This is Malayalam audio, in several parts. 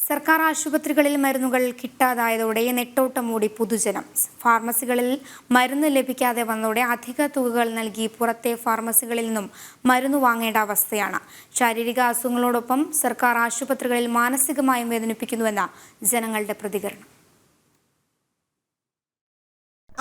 സർക്കാർ ആശുപത്രികളിൽ മരുന്നുകൾ കിട്ടാതായതോടെ നെട്ടോട്ടം മൂടി പൊതുജനം. ഫാർമസികളിൽ മരുന്ന് ലഭിക്കാതെ വന്നതോടെ അധിക തുകകൾ നൽകി പുറത്തെ ഫാർമസികളിൽ നിന്നും മരുന്ന് വാങ്ങേണ്ട അവസ്ഥയാണ്. ശാരീരിക അസുഖങ്ങളോടൊപ്പം സർക്കാർ ആശുപത്രികളിൽ മാനസികമായും വേദനിപ്പിക്കുന്നുവെന്ന ജനങ്ങളുടെ പ്രതികരണം.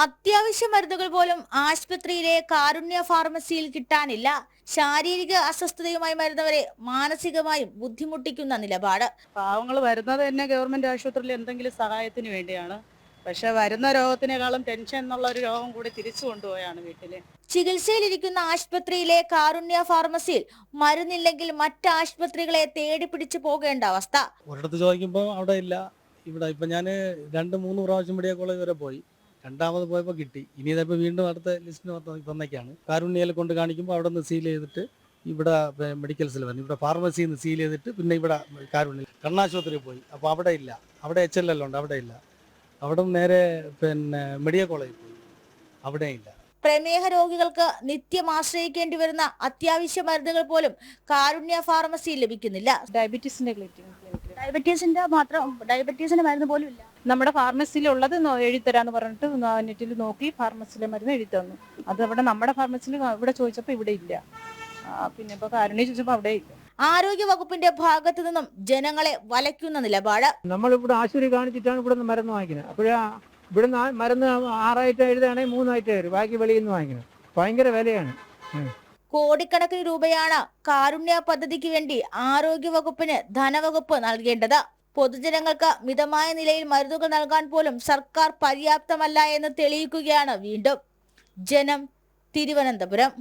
അത്യാവശ്യ മരുന്നുകൾ പോലും ആശുപത്രിയിലെ കാരുണ്യ ഫാർമസിയിൽ കിട്ടാനില്ല. ശാരീരിക അസ്വസ്ഥതയുമായി വരുന്നവരെ മാനസികമായും ബുദ്ധിമുട്ടിക്കുന്ന നിലപാട്. പാവങ്ങൾ വരുന്നത് തന്നെ ഗവൺമെന്റ് ആശുപത്രിയിൽ എന്തെങ്കിലും സഹായത്തിന് വേണ്ടിയാണ്. പക്ഷെ വരുന്ന രോഗത്തിനേക്കാളും ടെൻഷൻ എന്നുള്ള ഒരു രോഗം കൂടി തിരിച്ചു കൊണ്ടുപോയാണ് വീട്ടില്. ചികിത്സയിലിരിക്കുന്ന ആശുപത്രിയിലെ കാരുണ്യ ഫാർമസിയിൽ മരുന്നില്ലെങ്കിൽ മറ്റ് ആശുപത്രികളെ തേടി പിടിച്ചു പോകേണ്ട അവസ്ഥ. ഒരിടത്ത് ചോദിക്കുമ്പോൾ അവിടെ ഇല്ല. ഇവിടെ ഇപ്പം ഞാൻ 2-3 പ്രാവശ്യം മെഡിക്കൽ കോളേജ് വരെ പോയി. രണ്ടാമത് പോയപ്പോൾ കിട്ടി. ഇനി ഇതിപ്പോൾ വീണ്ടും അടുത്ത ലിസ്റ്റിന് തന്നേക്കാണ്. കാരുണ്യയിൽ കൊണ്ട് കാണിക്കുമ്പോൾ അവിടെ നിന്ന് സീൽ ചെയ്തിട്ട് ഇവിടെ മെഡിക്കൽസിൽ വന്നു. ഇവിടെ ഫാർമസിയിൽ നിന്ന് സീൽ ചെയ്തിട്ട് പിന്നെ ഇവിടെ കാരുണ്യ കണ്ണാശുപത്രിയിൽ പോയി. അപ്പോൾ അവിടെ ഇല്ല. അവിടെ HLL ഉണ്ട്, അവിടെ ഇല്ല. അവിടെ നേരെ മെഡിക്കൽ കോളേജിൽ പോയി, അവിടെ ഇല്ല. പ്രമേഹ രോഗികൾക്ക് നിത്യം ആശ്രയിക്കേണ്ടി വരുന്ന അത്യാവശ്യ മരുന്നുകൾ പോലും കാരുണ്യ ഫാർമസിയിൽ ലഭിക്കുന്നില്ല. ഡയബറ്റീസിന്റെ മരുന്ന് പോലും ഇല്ല. നമ്മുടെ ഫാർമസിയിലുള്ളത് എഴുതിത്തരാന്ന് പറഞ്ഞിട്ട് നെറ്റിൽ നോക്കി ഫാർമസിയിലെ മരുന്ന് എഴുതി തന്നു. അത് അവിടെ നമ്മുടെ ഫാർമസിയിൽ ഇവിടെ ചോദിച്ചപ്പോൾ ഇവിടെ ഇല്ല. പിന്നെ ഇപ്പൊ കാരുണ്യ ചോദിച്ചപ്പോൾ അവിടെ ഇല്ല. ആരോഗ്യ വകുപ്പിന്റെ ഭാഗത്തു നിന്നും ജനങ്ങളെ വലയ്ക്കുന്ന നിലപാട്. നമ്മളിവിടെ ആശുപത്രി കാണിച്ചിട്ടാണ് ഇവിടെ നിന്ന് മരുന്ന് വാങ്ങിക്കുന്നത്. അപ്പോഴാ ഇവിടെ മരുന്ന് 6 ആയിട്ട് എഴുതുകയാണെങ്കിൽ 3 ആയിട്ട് വരും. ബാക്കി വെളിയിൽ നിന്ന് വാങ്ങിക്കണം. ഭയങ്കര വിലയാണ്. കോടിക്കണക്കിന് രൂപയാണ് കാരുണ്യ പദ്ധതിക്ക് വേണ്ടി ആരോഗ്യ വകുപ്പിന് ധനവകുപ്പ് നൽകേണ്ടത്. പൊതുജനങ്ങൾക്ക് മിതമായ നിലയിൽ മരുന്നുകൾ നൽകാൻ പോലും സർക്കാർ പര്യാപ്തമല്ല എന്ന് തെളിയിക്കുകയാണ് വീണ്ടും. ജനം, തിരുവനന്തപുരം.